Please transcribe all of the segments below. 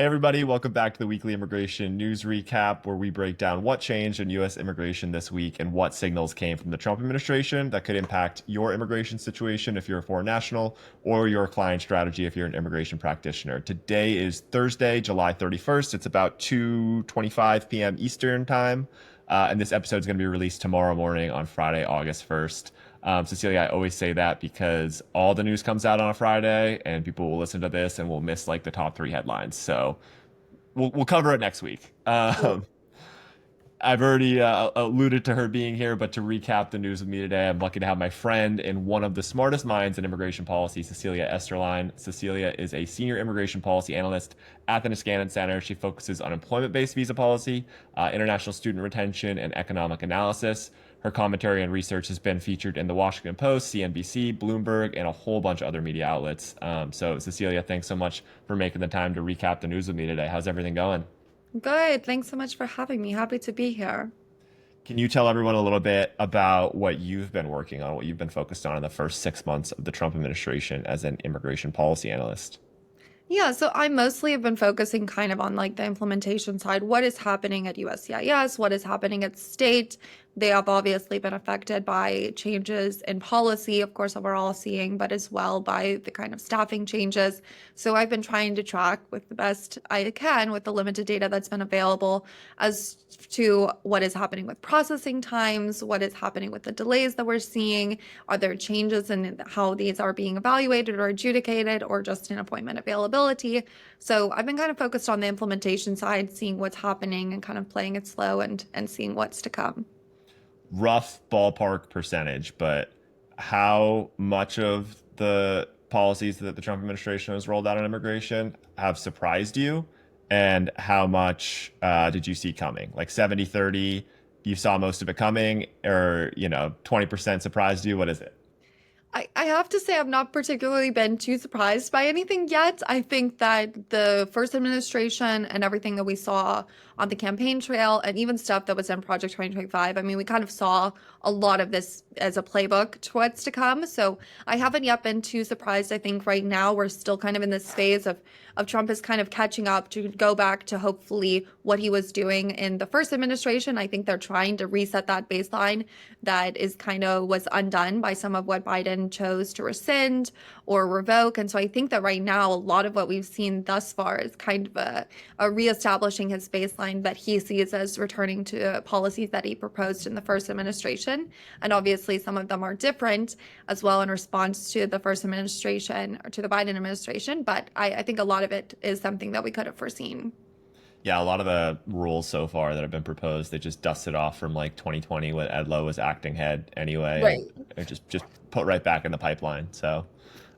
Hey everybody, welcome back to the weekly immigration news recap where we break down what changed in US immigration this week and what signals came from the Trump administration that could impact your immigration situation if you're a foreign national or your client strategy if you're an immigration practitioner. Today is Thursday, July 31st. It's about 2:25 p.m. Eastern time. And this episode is going to be released tomorrow morning on Friday, August 1st. Cecilia, I always say that because all the news comes out on a Friday and people will listen to this and will miss like the top three headlines. So we'll cover it next week. I've already alluded to her being here, but to recap the news with me today, I'm lucky to have my friend and one of the smartest minds in immigration policy, Cecilia Esterline. Cecilia is a senior immigration policy analyst at the Niskanen Center. She focuses on employment-based visa policy, international student retention, and economic analysis. Her commentary and research has been featured in the Washington Post, CNBC, Bloomberg, and a whole bunch of other media outlets. So, Cecilia, thanks so much for making the time to recap the news with me today. How's everything going? Good. Thanks so much for having me. Happy to be here. Can you tell everyone a little bit about what you've been working on, what you've been focused on in the first 6 months of the Trump administration as an immigration policy analyst? Yeah, so I mostly have been focusing kind of on like the implementation side. What is happening at USCIS? What is happening at state? They have obviously been affected by changes in policy, of course, that we're all seeing, but as well by the kind of staffing changes. So I've been trying to track with the best I can with the limited data that's been available as to what is happening with processing times, what is happening with the delays that we're seeing. Are there changes in how these are being evaluated or adjudicated, or just in appointment availability? So I've been kind of focused on the implementation side, seeing what's happening and kind of playing it slow and seeing what's to come. Rough ballpark percentage, but how much of the policies that the Trump administration has rolled out on immigration have surprised you? And how much did you see coming? Like 70-30, you saw most of it coming, or, 20% surprised you? What is it? I have to say I've not particularly been too surprised by anything yet. I think that the first administration and everything that we saw on the campaign trail and even stuff that was in Project 2025, I mean, we kind of saw a lot of this as a playbook to what's to come. So I haven't yet been too surprised. I think right now we're still kind of in this phase of Trump is kind of catching up to go back to hopefully what he was doing in the first administration. I think they're trying to reset that baseline that is kind of was undone by some of what Biden chose to rescind or revoke. And so I think that right now, a lot of what we've seen thus far is kind of a reestablishing his baseline that he sees as returning to policies that he proposed in the first administration. And obviously, some of them are different as well in response to the first administration or to the Biden administration. But I think a lot of it is something that we could have foreseen. Yeah, a lot of the rules so far that have been proposed, they just dusted off from like 2020 when Edlow was acting head anyway, and Right. it just put right back in the pipeline. So,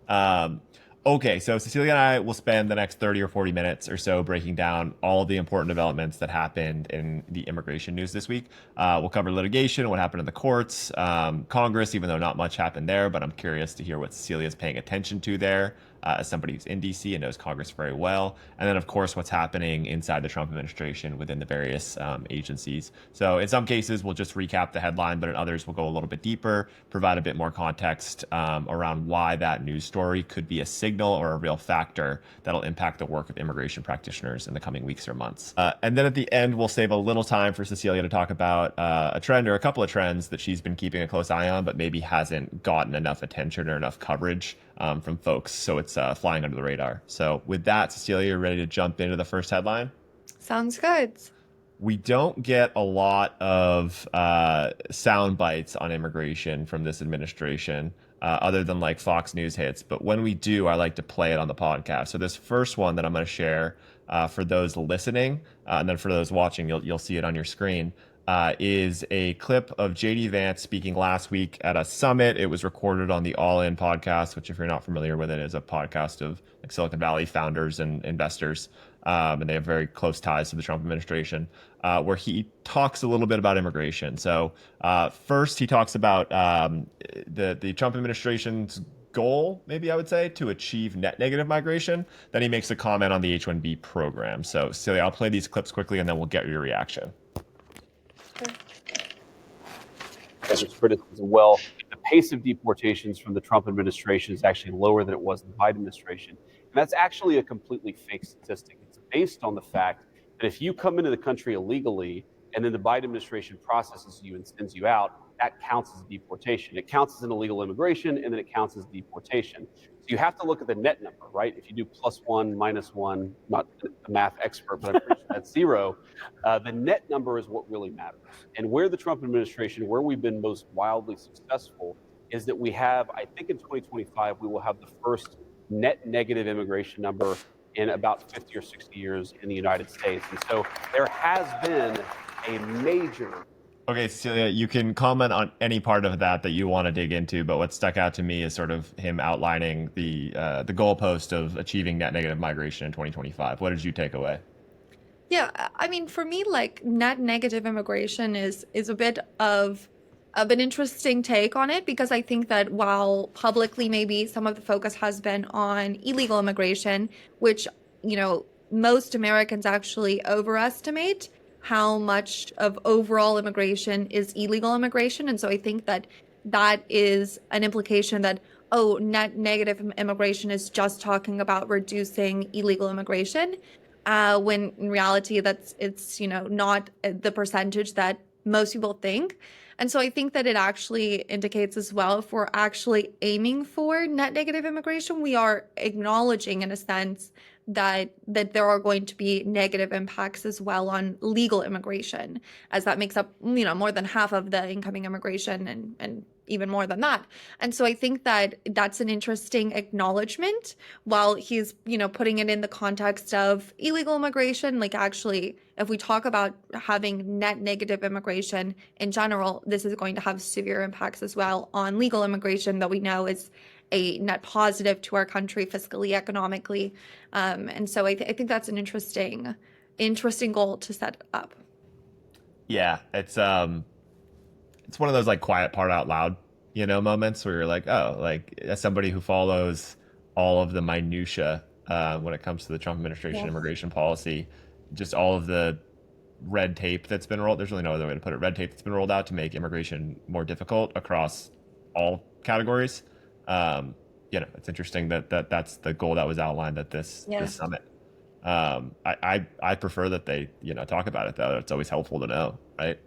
um, okay, so Cecilia and I will spend the next 30 or 40 minutes or so breaking down all of the important developments that happened in the immigration news this week. We'll cover litigation, what happened in the courts, Congress, even though not much happened there, but I'm curious to hear what Cecilia's paying attention to there. As somebody who's in DC and knows Congress very well. And then, of course, what's happening inside the Trump administration within the various agencies. So, in some cases, we'll just recap the headline, but in others, we'll go a little bit deeper, provide a bit more context around why that news story could be a signal or a real factor that'll impact the work of immigration practitioners in the coming weeks or months. And then at the end, we'll save a little time for Cecilia to talk about a trend or a couple of trends that she's been keeping a close eye on, but maybe hasn't gotten enough attention or enough coverage from folks. So it's flying under the radar. So with that, Cecilia, you're ready to jump into the first headline? Sounds good. We don't get a lot of sound bites on immigration from this administration, other than like Fox News hits. But when we do, I like to play it on the podcast. So this first one that I'm going to share for those listening, and then for those watching, you'll see it on your screen. Is a clip of JD Vance speaking last week at a summit. It was recorded on the All In podcast, which, if you're not familiar with it, is a podcast of like Silicon Valley founders and investors, and they have very close ties to the Trump administration, where he talks a little bit about immigration. So first, he talks about the Trump administration's goal, maybe I would say, to achieve net negative migration. Then he makes a comment on the H-1B program. So, Celia, I'll play these clips quickly, and then we'll get your reaction. There's criticism. Well, the pace of deportations from the Trump administration is actually lower than it was in the Biden administration. And that's actually a completely fake statistic. It's based on the fact that if you come into the country illegally and then the Biden administration processes you and sends you out, that counts as deportation. It counts as an illegal immigration, and then it counts as deportation. So you have to look at the net number, right? If you do +1, -1, not a math expert, but I'm pretty sure that's 0. The net number is what really matters. And where the Trump administration, where we've been most wildly successful, is that we have, I think in 2025, we will have the first net negative immigration number in about 50 or 60 years in the United States. And so there has been a major. Okay, Cecilia, you can comment on any part of that you want to dig into, but what stuck out to me is sort of him outlining the goalpost of achieving net negative migration in 2025. What did you take away? Yeah, I mean, for me, like net negative immigration is a bit of an interesting take on it, because I think that while publicly maybe some of the focus has been on illegal immigration, which, you know, most Americans actually overestimate how much of overall immigration is illegal immigration. And so I think that that is an implication that, oh, net negative immigration is just talking about reducing illegal immigration, when in reality it's not the percentage that most people think. And so I think that it actually indicates as well, if we're actually aiming for net negative immigration, we are acknowledging in a sense that there are going to be negative impacts as well on legal immigration, as that makes up, more than half of the incoming immigration and even more than that. And so I think that that's an interesting acknowledgement, while he's, putting it in the context of illegal immigration. Like, actually, if we talk about having net negative immigration in general, this is going to have severe impacts as well on legal immigration that we know is a net positive to our country fiscally, economically. And so I think that's an interesting goal to set up. Yeah, it's one of those like quiet part out loud, moments where you're like, oh, like as somebody who follows all of the minutia when it comes to the Trump administration immigration policy, just all of the red tape that's been rolled. There's really no other way to put it. Red tape that's been rolled out to make immigration more difficult across all categories. It's interesting that that's the goal that was outlined at this summit. I prefer that they talk about it, though. It's always helpful to know, right?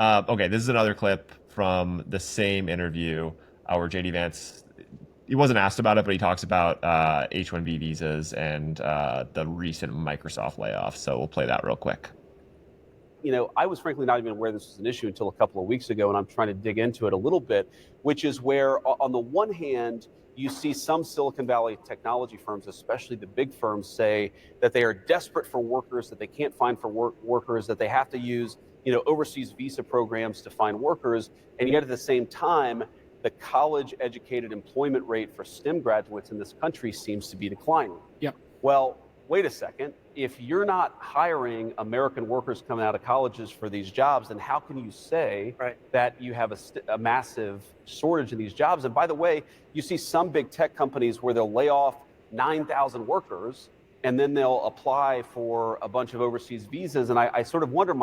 Okay, this is another clip from the same interview where JD Vance, he wasn't asked about it, but he talks about H-1B visas and the recent Microsoft layoffs. So we'll play that real quick. I was frankly not even aware this was an issue until a couple of weeks ago, and I'm trying to dig into it a little bit, which is where, on the one hand, you see some Silicon Valley technology firms, especially the big firms, say that they are desperate for workers, that they can't find for workers, that they have to use, overseas visa programs to find workers, and yet at the same time, the college-educated employment rate for STEM graduates in this country seems to be declining. Yep. Well, wait a second. If you're not hiring American workers coming out of colleges for these jobs, then how can you say that you have a massive shortage in these jobs? And by the way, you see some big tech companies where they'll lay off 9,000 workers and then they'll apply for a bunch of overseas visas. And I sort of wonder,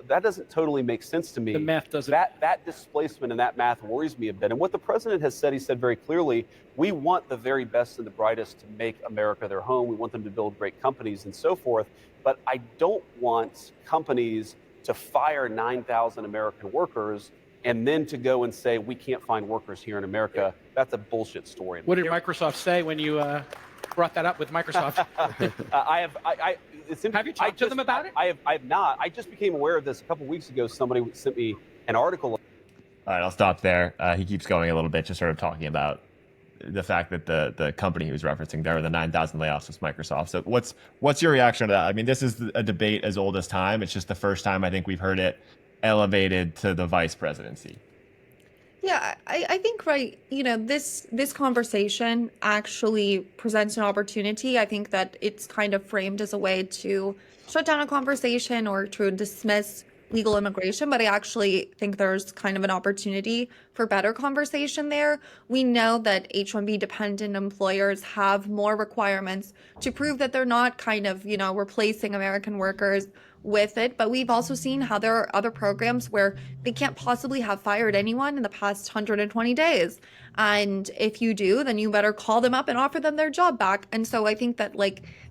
that doesn't totally make sense to me. The math doesn't. That displacement and that math worries me a bit. And what the president has said, he said very clearly, we want the very best and the brightest to make America their home. We want them to build great companies and so forth. But I don't want companies to fire 9,000 American workers and then to go and say, we can't find workers here in America. That's a bullshit story. What did Microsoft say when you brought that up with Microsoft? Have you talked to them about it? I have not. I just became aware of this a couple weeks ago. Somebody sent me an article. All right, I'll stop there. He keeps going a little bit, just sort of talking about the fact that the company he was referencing there, the 9,000 layoffs, was Microsoft. So what's your reaction to that? I mean, this is a debate as old as time. It's just the first time I think we've heard it elevated to the vice presidency. Yeah, I think, this conversation actually presents an opportunity. I think that it's kind of framed as a way to shut down a conversation or to dismiss legal immigration, but I actually think there's kind of an opportunity for better conversation there. We know that H-1B dependent employers have more requirements to prove that they're not kind of, replacing American workers with it. But we've also seen how there are other programs where they can't possibly have fired anyone in the past 120 days. And if you do, then you better call them up and offer them their job back. And so I think that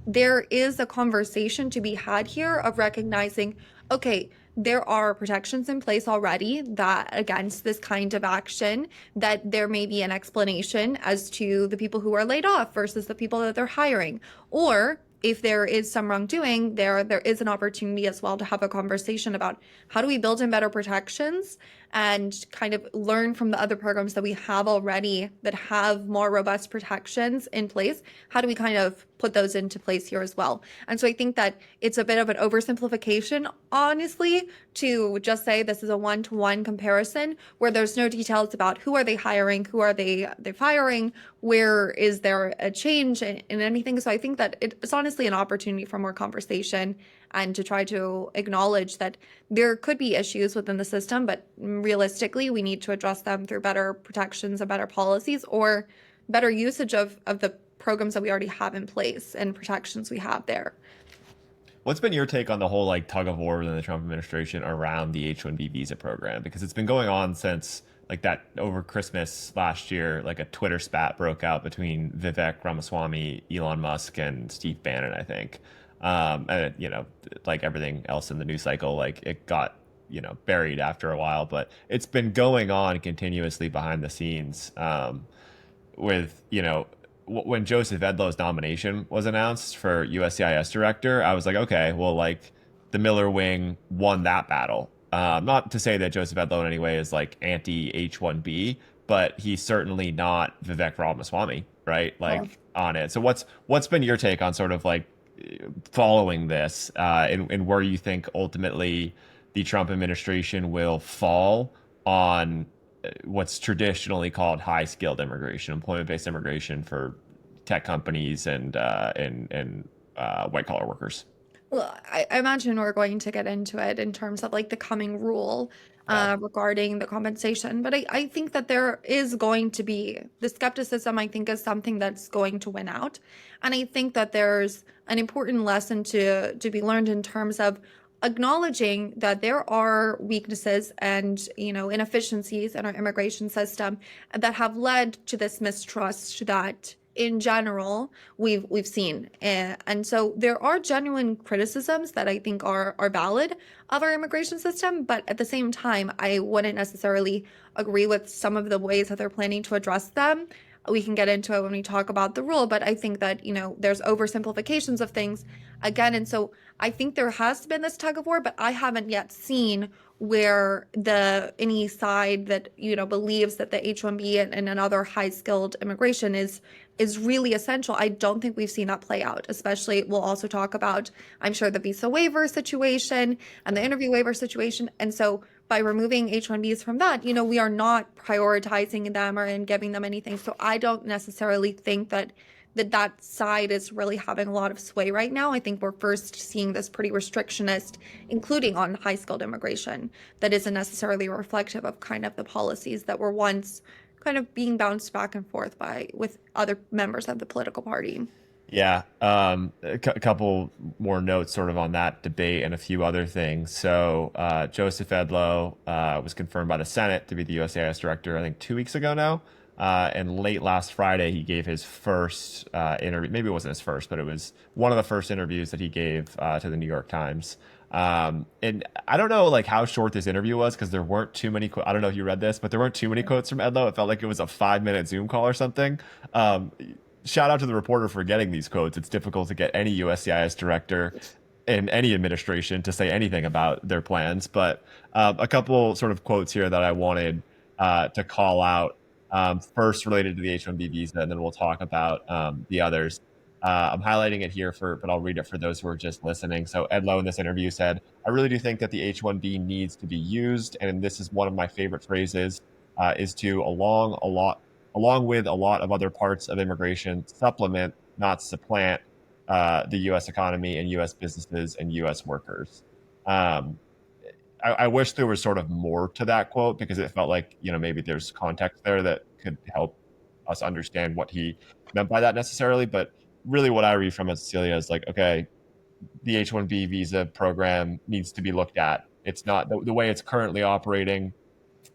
there is a conversation to be had here of recognizing, okay, there are protections in place already that against this kind of action, that there may be an explanation as to the people who are laid off versus the people that they're hiring. Or if there is some wrongdoing, there is an opportunity as well to have a conversation about how do we build in better protections and kind of learn from the other programs that we have already that have more robust protections in place. How do we kind of put those into place here as well? And so I think that it's a bit of an oversimplification, honestly, to just say this is a one-to-one comparison where there's no details about who are they hiring, who are they firing, where is there a change in anything. So I think that it's honestly an opportunity for more conversation and to try to acknowledge that there could be issues within the system, but realistically, we need to address them through better protections and better policies or better usage of the programs that we already have in place and protections we have there. What's been your take on the whole tug of war within the Trump administration around the H-1B visa program? Because it's been going on since that over Christmas last year, a Twitter spat broke out between Vivek Ramaswamy, Elon Musk, and Steve Bannon, I think. And like everything else in the news cycle, it got buried after a while, but it's been going on continuously behind the scenes. With when Joseph Edlow's nomination was announced for USCIS director, I was like, okay, well, the Miller wing won that battle. Not to say that Joseph Edlow in any way is anti H-1B, but he's certainly not Vivek Ramaswamy, right? On it. So what's been your take on sort of following this, and where you think ultimately the Trump administration will fall on what's traditionally called high-skilled immigration, employment-based immigration for tech companies and white-collar workers? Well, I imagine we're going to get into it in terms of the coming rule regarding the compensation. But I think that there is going to be the skepticism, I think, is something that's going to win out. And I think that there's an important lesson to be learned in terms of acknowledging that there are weaknesses and inefficiencies in our immigration system that have led to this mistrust that in general we've seen, and so there are genuine criticisms that I think are valid of our immigration system, but at the same time I wouldn't necessarily agree with some of the ways that they're planning to address them. We can get into it when we talk about the rule, but I think that there's oversimplifications of things again, and so I think there has been this tug of war, but I haven't yet seen where any side that believes that the H-1B and another high-skilled immigration is really essential. I don't think we've seen that play out. Especially, we'll also talk about, I'm sure, the visa waiver situation and the interview waiver situation. And so by removing H-1Bs from that, we are not prioritizing them or giving them anything. So I don't necessarily think that side is really having a lot of sway right now. I think we're first seeing this pretty restrictionist, including on high-skilled immigration, that isn't necessarily reflective of kind of the policies that were once kind of being bounced back and forth with other members of the political party. Yeah, a couple more notes sort of on that debate and a few other things. So Joseph Edlow was confirmed by the Senate to be the USCIS director, I think 2 weeks ago now. And late last Friday, he gave his first interview. Maybe it wasn't his first, but it was one of the first interviews that he gave to the New York Times. And I don't know how short this interview was, because there weren't too many. I don't know if you read this, but there weren't too many quotes from Edlow. It felt like it was a 5-minute Zoom call or something. Shout out to the reporter for getting these quotes. It's difficult to get any USCIS director in any administration to say anything about their plans. But a couple sort of quotes here that I wanted to call out. First, related to the H-1B visa, and then we'll talk about the others. I'm highlighting it here but I'll read it for those who are just listening. So Edlow in this interview said, "I really do think that the H-1B needs to be used, and this is one of my favorite phrases, is to along with a lot of other parts of immigration, supplement, not supplant, the U.S. economy and U.S. businesses and U.S. workers." I wish there was sort of more to that quote, because it felt like, maybe there's context there that could help us understand what he meant by that necessarily. But really what I read from it, Cecilia, is like, okay, the H-1B visa program needs to be looked at. It's not the way it's currently operating,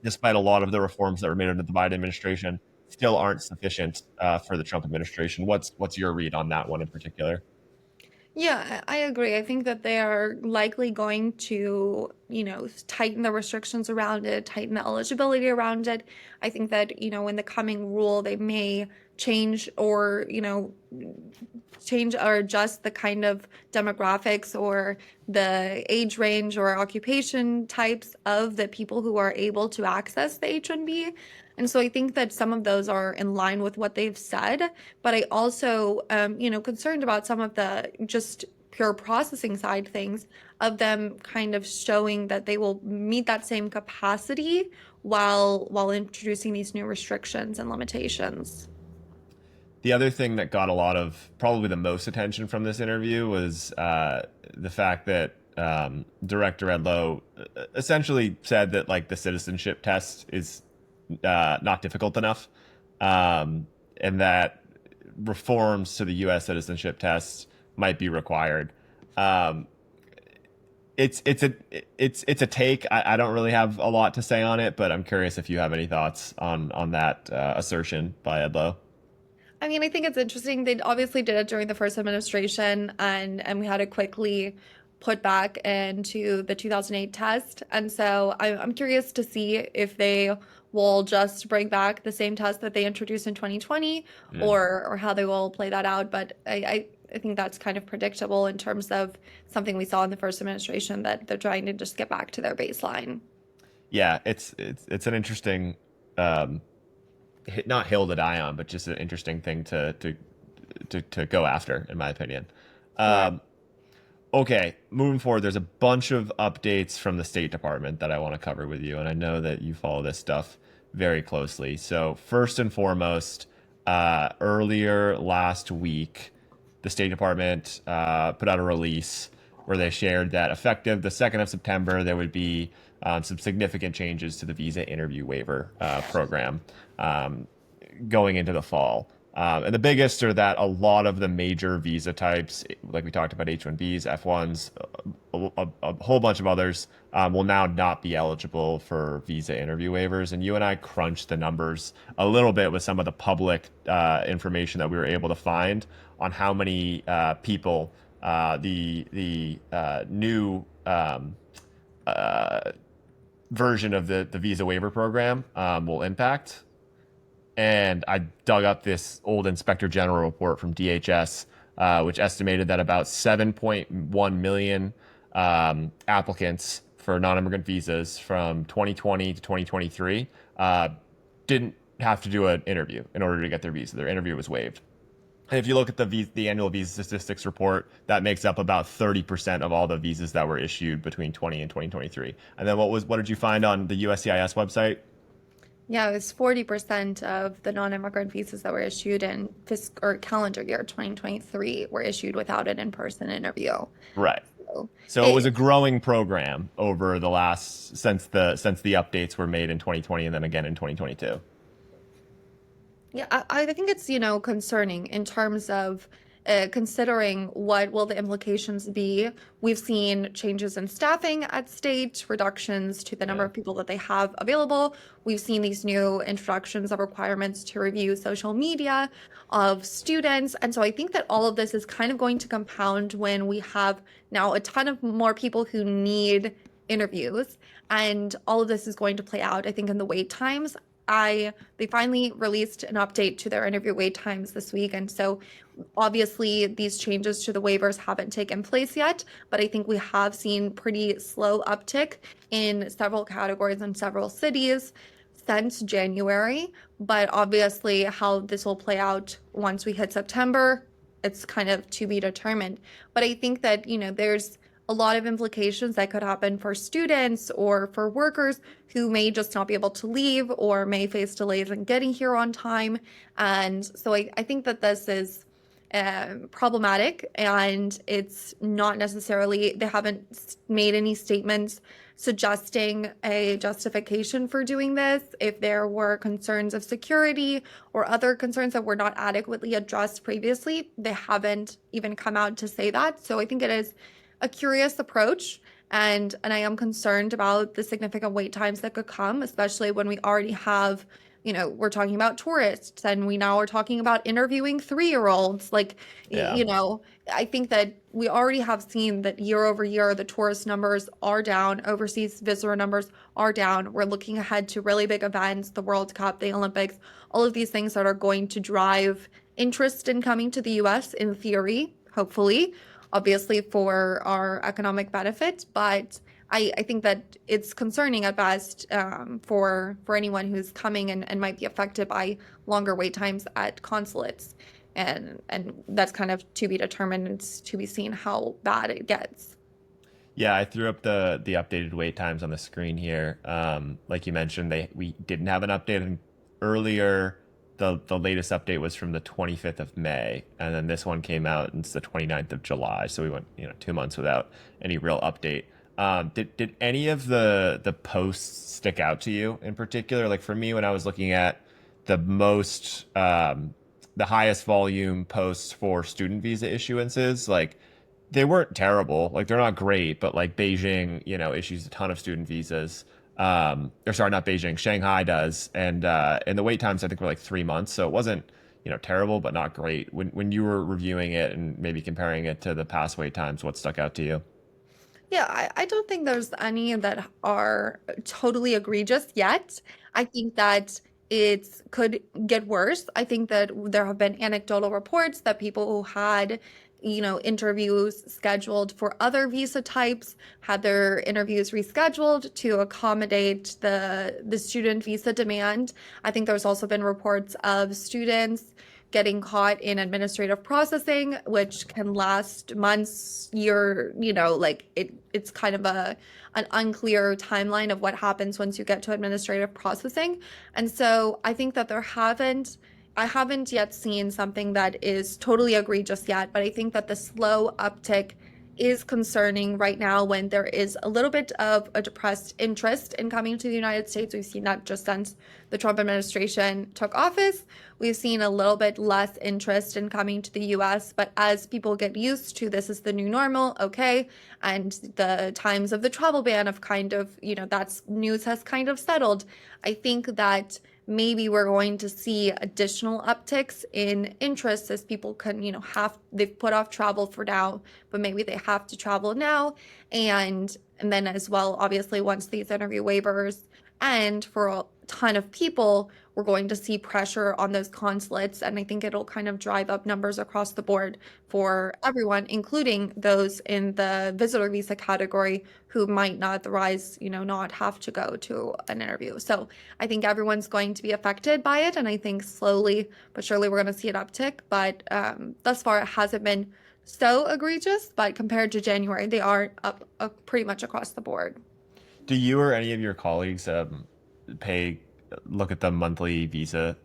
despite a lot of the reforms that were made under the Biden administration, still aren't sufficient for the Trump administration. What's your read on that one in particular? Yeah, I agree. I think that they are likely going to, tighten the restrictions around it, tighten the eligibility around it. I think that, in the coming rule, they may change or, change or adjust the kind of demographics or the age range or occupation types of the people who are able to access the H-1B. And so I think that some of those are in line with what they've said, but I also, concerned about some of the just pure processing side things of them kind of showing that they will meet that same capacity while introducing these new restrictions and limitations. The other thing that got a lot of, probably the most attention from this interview, was the fact that Director Edlow essentially said that like the citizenship test is not difficult enough, and that reforms to the U.S. citizenship test might be required. It's a take. I don't really have a lot to say on it, but I'm curious if you have any thoughts on that assertion by Edlow. I mean, I think it's interesting. They obviously did it during the first administration, and we had to quickly put back into the 2008 test. And so I'm curious to see if they will just bring back the same test that they introduced in 2020, or how they will play that out. But I think that's kind of predictable in terms of something we saw in the first administration, that they're trying to just get back to their baseline. Yeah, it's an interesting, not hill to die on, but just an interesting thing to go after, in my opinion. Okay, moving forward, there's a bunch of updates from the State Department that I want to cover with you, and I know that you follow this stuff very closely. So first and foremost, earlier last week, the State Department put out a release where they shared that effective the 2nd of September, there would be some significant changes to the visa interview waiver program going into the fall. And the biggest are that a lot of the major visa types, like we talked about H-1Bs, F-1s, a whole bunch of others, will now not be eligible for visa interview waivers. And you and I crunched the numbers a little bit with some of the public information that we were able to find on how many people the new version of the visa waiver program will impact. And I dug up this old Inspector General report from DHS, which estimated that about 7.1 million applicants for non-immigrant visas from 2020 to 2023 didn't have to do an interview in order to get their visa. Their interview was waived. And if you look at the annual visa statistics report, that makes up about 30% of all the visas that were issued between 20 and 2023. And then what did you find on the USCIS website? Yeah, it was 40% of the non-immigrant visas that were issued in calendar year 2023 were issued without an in-person interview. Right. So it was a growing program over the since the updates were made in 2020 and then again in 2022. Yeah, I think it's, concerning in terms of considering what will the implications be. We've seen changes in staffing at state, reductions to the number of people that they have available. We've seen these new introductions of requirements to review social media of students. And so I think that all of this is kind of going to compound when we have now a ton of more people who need interviews. And all of this is going to play out, I think, in the wait times. They finally released an update to their interview wait times this week. And so obviously these changes to the waivers haven't taken place yet, but I think we have seen pretty slow uptick in several categories in several cities since January. But obviously how this will play out once we hit September, it's kind of to be determined. But I think that, there's a lot of implications that could happen for students or for workers who may just not be able to leave or may face delays in getting here on time. And so I think that this is problematic, and it's not necessarily, they haven't made any statements suggesting a justification for doing this. If there were concerns of security or other concerns that were not adequately addressed previously, they haven't even come out to say that. So I think it is a curious approach, and I am concerned about the significant wait times that could come, especially when we already have, we're talking about tourists, and we now are talking about interviewing 3-year-olds. Like, Yeah. I think that we already have seen that year over year, the tourist numbers are down, overseas visitor numbers are down. We're looking ahead to really big events, the World Cup, the Olympics, all of these things that are going to drive interest in coming to the US in theory, hopefully, obviously for our economic benefit. But I think that it's concerning at best, for anyone who's coming and might be affected by longer wait times at consulates. And that's kind of to be determined. It's to be seen how bad it gets. Yeah, I threw up the updated wait times on the screen here. Like you mentioned, we didn't have an update earlier. The latest update was from the 25th of May, and then this one came out, and it's the 29th of July. So we went 2 months without any real update. Did any of the posts stick out to you in particular? Like for me, when I was looking at the the highest volume posts for student visa issuances, like they weren't terrible. Like they're not great, but like Beijing, issues a ton of student visas. Or sorry, not Beijing, Shanghai does, and the wait times I think were like 3 months, so it wasn't terrible, but not great. When you were reviewing it and maybe comparing it to the past wait times, what stuck out to you? Yeah, I don't think there's any that are totally egregious yet. I think that it could get worse. I think that there have been anecdotal reports that people who had, interviews scheduled for other visa types had their interviews rescheduled to accommodate the student visa demand. I think there's also been reports of students getting caught in administrative processing, which can last months, like it's kind of an unclear timeline of what happens once you get to administrative processing. And so I think that I haven't yet seen something that is totally egregious yet, but I think that the slow uptick is concerning right now when there is a little bit of a depressed interest in coming to the United States. We've seen that just since the Trump administration took office. We've seen a little bit less interest in coming to the US, but as people get used to this is the new normal, okay, and the times of the travel ban have kind of, that's news has kind of settled. I think that maybe we're going to see additional upticks in interest as people can, they've put off travel for now, but maybe they have to travel now. And then as well, obviously, once these interview waivers end for a ton of people, we're going to see pressure on those consulates. And I think it'll kind of drive up numbers across the board for everyone, including those in the visitor visa category who might not otherwise, not have to go to an interview. So I think everyone's going to be affected by it. And I think slowly but surely we're going to see an uptick. But thus far, it hasn't been so egregious. But compared to January, they are up pretty much across the board. Do you or any of your colleagues look at the monthly visa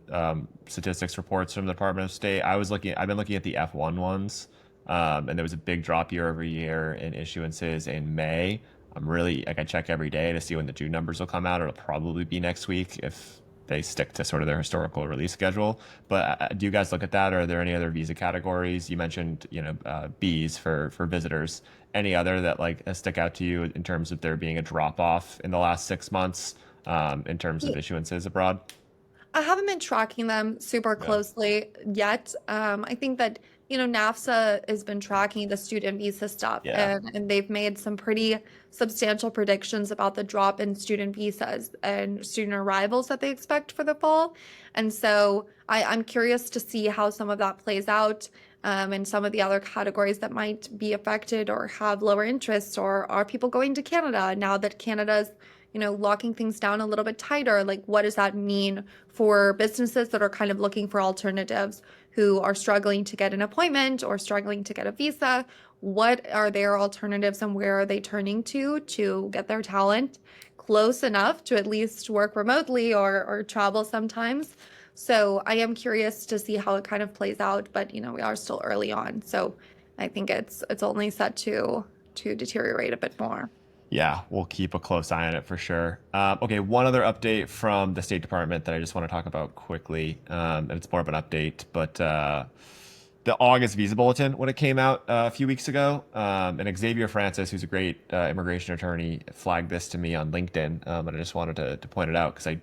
statistics reports from the Department of State? I've been looking at the F1 ones, and there was a big drop year over year in issuances in May. I check every day to see when the June numbers will come out. It'll probably be next week if they stick to sort of their historical release schedule. But do you guys look at that? Or are there any other visa categories? You mentioned, Bs for visitors. Any other that stick out to you in terms of there being a drop off in the last 6 months in terms of issuances abroad? I haven't been tracking them super closely yet. I think that, NAFSA has been tracking the student visa stuff, and they've made some pretty substantial predictions about the drop in student visas and student arrivals that they expect for the fall. And so I'm curious to see how some of that plays out, and some of the other categories that might be affected or have lower interest, or are people going to Canada now that Canada's locking things down a little bit tighter? Like, what does that mean for businesses that are kind of looking for alternatives, who are struggling to get an appointment or struggling to get a visa? What are their alternatives, and where are they turning to get their talent close enough to at least work remotely or travel sometimes? So I am curious to see how it kind of plays out, but we are still early on. So I think it's only set to deteriorate a bit more. Yeah, we'll keep a close eye on it for sure. Okay, one other update from the State Department that I just want to talk about quickly, and it's more of an update, but the August Visa Bulletin, when it came out a few weeks ago, and Xavier Francis, who's a great immigration attorney, flagged this to me on LinkedIn, and I just wanted to point it out because I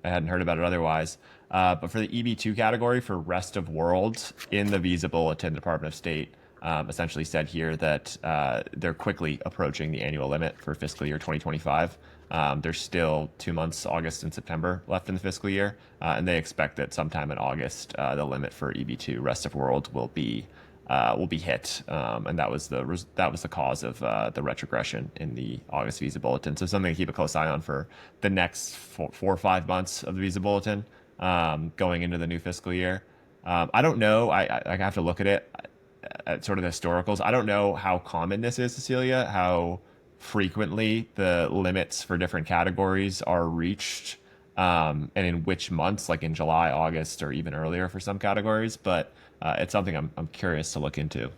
hadn't heard about it otherwise. But for the EB2 category for rest of world in the Visa Bulletin, Department of State essentially said here that they're quickly approaching the annual limit for fiscal year 2025. There's still 2 months, August and September, left in the fiscal year, and they expect that sometime in August, the limit for EB2 rest of world will be hit, and that was the cause of the retrogression in the August Visa Bulletin. So something to keep a close eye on for the next 4 or 5 months of the Visa Bulletin, going into the new fiscal year. I don't know. I have to look at it at sort of the historicals. I don't know how common this is, Cecilia, how frequently the limits for different categories are reached, and in which months, like in July, August, or even earlier for some categories. But it's something I'm curious to look into.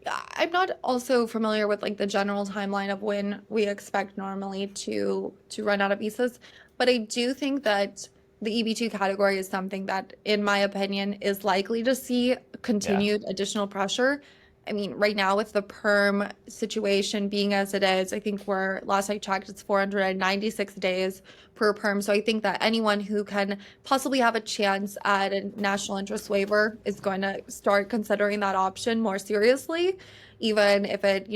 I'm not also familiar with like the general timeline of when we expect normally to run out of visas, but I do think that the EB2 category is something that, in my opinion, is likely to see continued additional pressure. I mean, right now with the perm situation being as it is, I think last I checked, it's 496 days per perm. So I think that anyone who can possibly have a chance at a national interest waiver is going to start considering that option more seriously, even if it,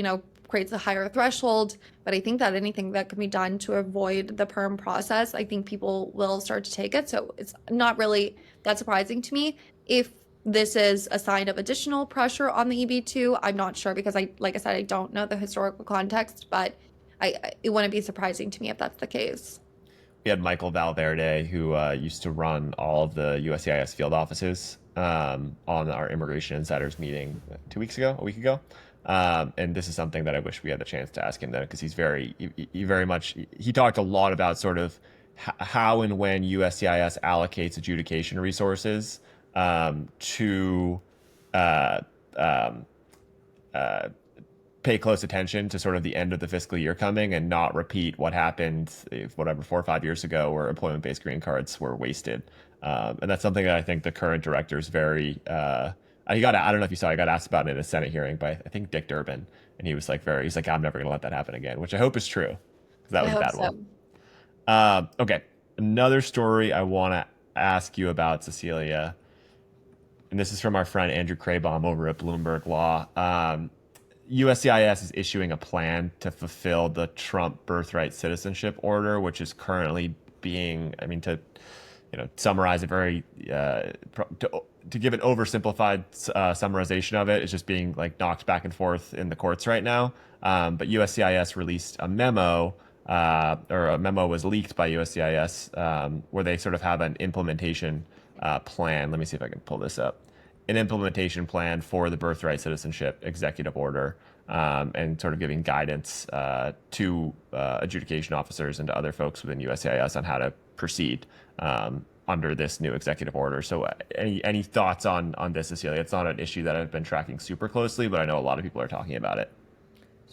creates a higher threshold. But I think that anything that can be done to avoid the perm process, I think people will start to take it. So it's not really that surprising to me. If this is a sign of additional pressure on the EB2, I'm not sure, because like I said, I don't know the historical context, but it wouldn't be surprising to me if that's the case. We had Michael Valverde, who used to run all of the USCIS field offices, on our Immigration Insiders meeting a week ago. And this is something that I wish we had the chance to ask him then, because he very much talked a lot about sort of how and when USCIS allocates adjudication resources to pay close attention to sort of the end of the fiscal year coming and not repeat what happened, 4 or 5 years ago, where employment-based green cards were wasted. And that's something that I think the current director is very. I don't know if you saw, I got asked about it in a Senate hearing by, I think, Dick Durbin, and he was like, he's like, I'm never going to let that happen again, which I hope is true, because that was a bad one. Okay, another story I want to ask you about, Cecilia, and this is from our friend Andrew Craybaum over at Bloomberg Law. USCIS is issuing a plan to fulfill the Trump Birthright citizenship order, which is currently being, to summarize it very, to give an oversimplified summarization of it, it's just being like knocked back and forth in the courts right now. But USCIS released a memo, or a memo was leaked by USCIS, where they sort of have an implementation plan. Let me see if I can pull this up. An implementation plan for the Birthright citizenship executive order, and sort of giving guidance to adjudication officers and to other folks within USCIS on how to proceed under this new executive order. So any thoughts on this, Cecilia? It's not an issue that I've been tracking super closely, but I know a lot of people are talking about it.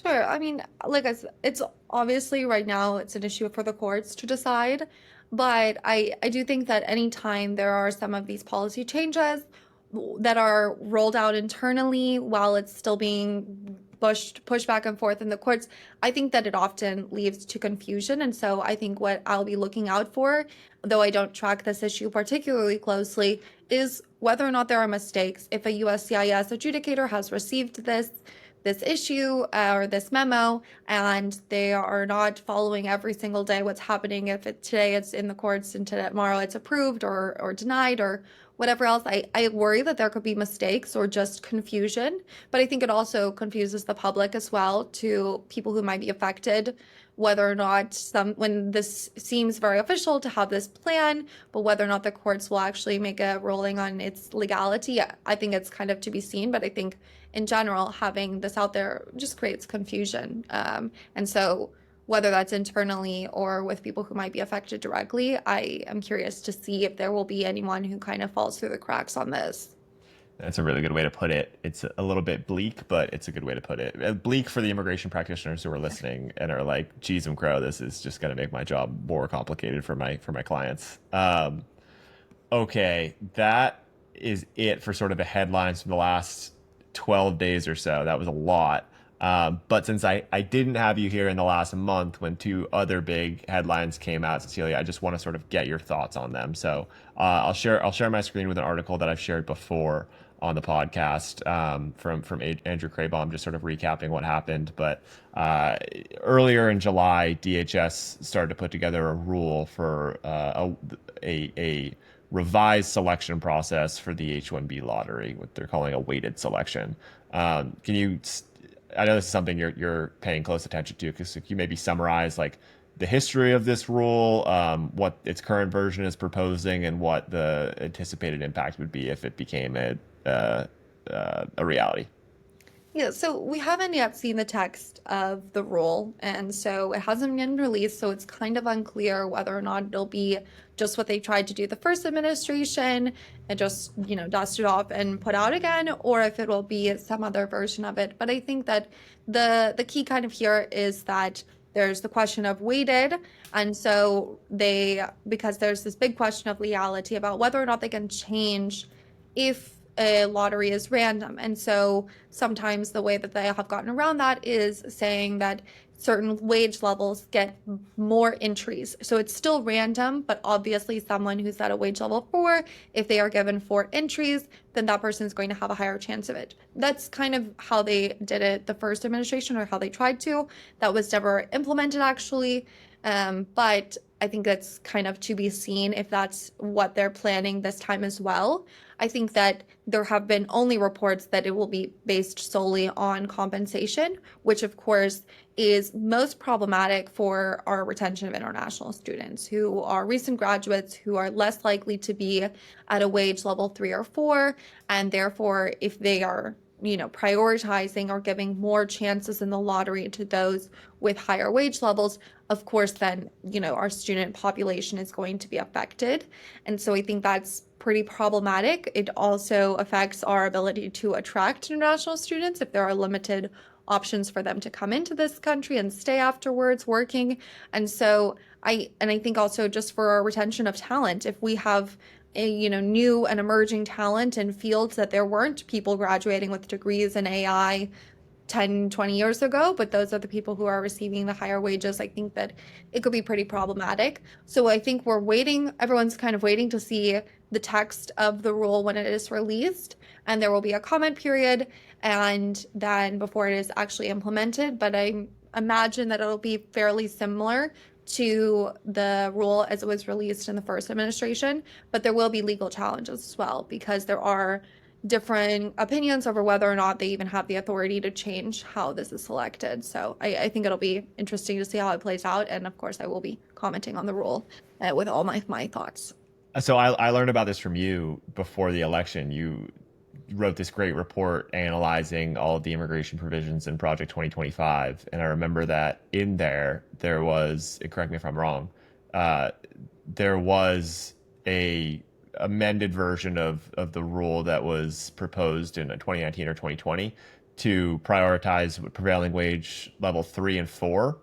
Sure. I mean, like I said, it's obviously right now it's an issue for the courts to decide, but I do think that anytime there are some of these policy changes that are rolled out internally while it's still being pushed back and forth in the courts, I think that it often leads to confusion. And so I think what I'll be looking out for, though I don't track this issue particularly closely, is whether or not there are mistakes. If a USCIS adjudicator has received this issue or this memo and they are not following every single day what's happening, if today it's in the courts and tomorrow it's approved or denied or whatever else, I worry that there could be mistakes or just confusion. But I think it also confuses the public as well, to people who might be affected, whether or not when this seems very official to have this plan, but whether or not the courts will actually make a ruling on its legality, I think it's kind of to be seen. But I think in general, having this out there just creates confusion. And so whether that's internally or with people who might be affected directly. I am curious to see if there will be anyone who kind of falls through the cracks on this. That's a really good way to put it. It's a little bit bleak, but it's a good way to put it. Bleak for the immigration practitioners who are listening and are like, "Geez, crow, this is just going to make my job more complicated for my clients." Okay, that is it for sort of the headlines from the last 12 days or so. That was a lot. But since I didn't have you here in the last month when two other big headlines came out, Cecilia, I just want to sort of get your thoughts on them. So I'll share my screen with an article that I've shared before on the podcast from Andrew Craybaum, just sort of recapping what happened. But earlier in July, DHS started to put together a rule for a revised selection process for the H-1B lottery, what they're calling a weighted selection. Can you? I know this is something you're paying close attention to, because you maybe summarize like the history of this rule, what its current version is proposing, and what the anticipated impact would be if it became a reality. Yeah, so we haven't yet seen the text of the rule, and so it hasn't been released, so it's kind of unclear whether or not it'll be just what they tried to do the first administration and just, dust it off and put out again, or if it will be some other version of it. But I think that the key kind of here is that there's the question of weighted, and so because there's this big question of legality about whether or not they can change if a lottery is random. And so sometimes the way that they have gotten around that is saying that certain wage levels get more entries. So it's still random, but obviously someone who's at a wage level 4, if they are given 4 entries, then that person is going to have a higher chance of it. That's kind of how they did it the first administration, or how they tried to. That was never implemented, actually. But I think that's kind of to be seen if that's what they're planning this time as well. I think that there have been only reports that it will be based solely on compensation, which of course is most problematic for our retention of international students who are recent graduates, who are less likely to be at a wage level 3 or 4. And therefore, if they are prioritizing or giving more chances in the lottery to those with higher wage levels, of course, then, our student population is going to be affected. And so I think that's pretty problematic. It also affects our ability to attract international students if there are limited options for them to come into this country and stay afterwards working. And so I think also just for our retention of talent, if we have new and emerging talent in fields that there weren't people graduating with degrees in AI 10, 20 years ago, but those are the people who are receiving the higher wages, I think that it could be pretty problematic. So I think everyone's kind of waiting to see the text of the rule when it is released, and there will be a comment period, and then before it is actually implemented. But I imagine that it'll be fairly similar to the rule as it was released in the first administration, but there will be legal challenges as well, because there are different opinions over whether or not they even have the authority to change how this is selected. So I think it'll be interesting to see how it plays out, and of course I will be commenting on the rule with all my thoughts. So I learned about this from you before the election. You wrote this great report analyzing all of the immigration provisions in Project 2025. And I remember that in there was, and correct me if I'm wrong, there was a amended version of the rule that was proposed in 2019 or 2020 to prioritize prevailing wage level 3 and 4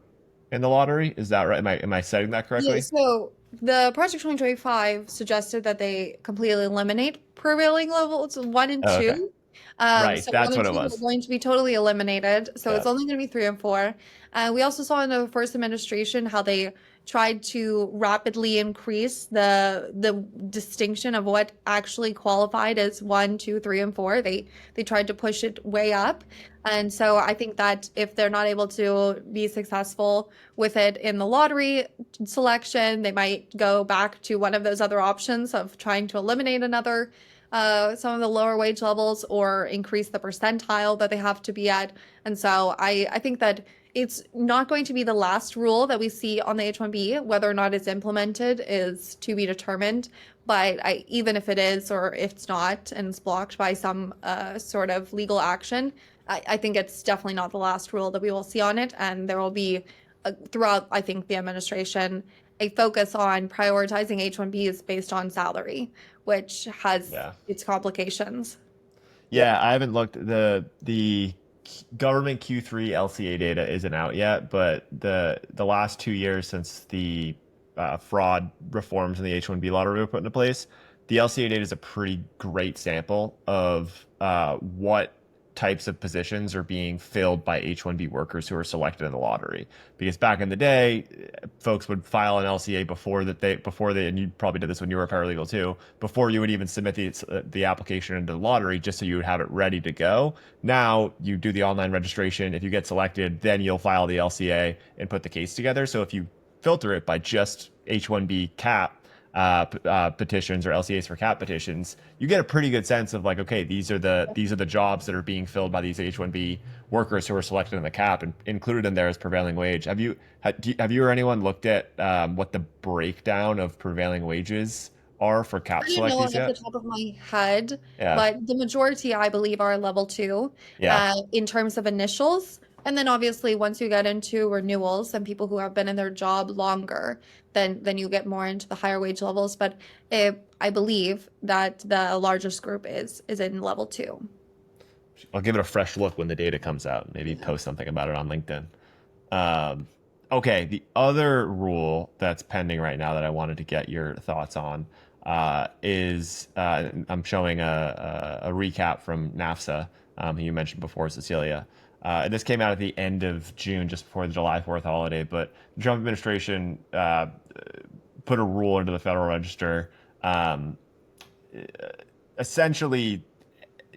in the lottery. Is that right? Am I citing that correctly? Yeah, so the Project 2025 suggested that they completely eliminate prevailing levels 1 and 2. Okay. Right, So that's 1 what and it 2 was. are going to be totally eliminated. So it's Yeah. only going to be 3 and 4. We also saw in the first administration how they tried to rapidly increase the distinction of what actually qualified as 1, 2, 3, and 4. They tried to push it way up. And so I think that if they're not able to be successful with it in the lottery selection, they might go back to one of those other options of trying to eliminate another some of the lower wage levels, or increase the percentile that they have to be at. And so I think that it's not going to be the last rule that we see on the H-1B. Whether or not it's implemented is to be determined. But even if it is, or if it's not, and it's blocked by some sort of legal action, I think it's definitely not the last rule that we will see on it. And there will be throughout, I think, the administration, a focus on prioritizing H-1Bs based on salary, which has its complications. Yeah, I haven't looked. The government Q3 LCA data isn't out yet, but the last 2 years since the fraud reforms in the H-1B lottery were put into place, the LCA data is a pretty great sample of what types of positions are being filled by H-1B workers who are selected in the lottery. Because back in the day, folks would file an LCA before they, and you probably did this when you were a paralegal too, before you would even submit the application into the lottery, just so you would have it ready to go. Now you do the online registration. If you get selected, then you'll file the LCA and put the case together. So if you filter it by just H-1B cap petitions or LCAs for cap petitions, you get a pretty good sense of like, okay, these are the jobs that are being filled by these H-1B workers who are selected in the cap, and included in there is prevailing wage. Have you or anyone looked at what the breakdown of prevailing wages are for cap I don't know selectees off the yet? top of my head, Yeah. but the majority, I believe, are level 2 Yeah. in terms of initials. And then obviously once you get into renewals and people who have been in their job longer, then you get more into the higher wage levels. But I believe that the largest group is in level 2. I'll give it a fresh look when the data comes out. Maybe post something about it on LinkedIn. Okay, the other rule that's pending right now that I wanted to get your thoughts on is I'm showing a recap from NAFSA, who you mentioned before, Cecilia. This came out at the end of June, just before the July 4th holiday, but the Trump administration put a rule into the Federal Register, essentially,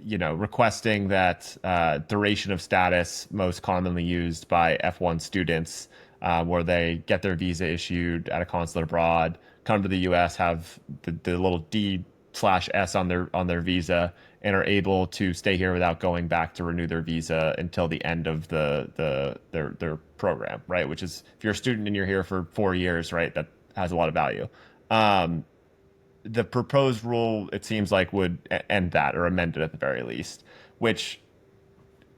requesting that duration of status most commonly used by F1 students, where they get their visa issued at a consulate abroad, come to the U.S., have the little D/S on their visa, and are able to stay here without going back to renew their visa until the end of their program, right? Which is, if you're a student and you're here for 4 years, right, that has a lot of value. The proposed rule, it seems like, would end that, or amend it at the very least, which,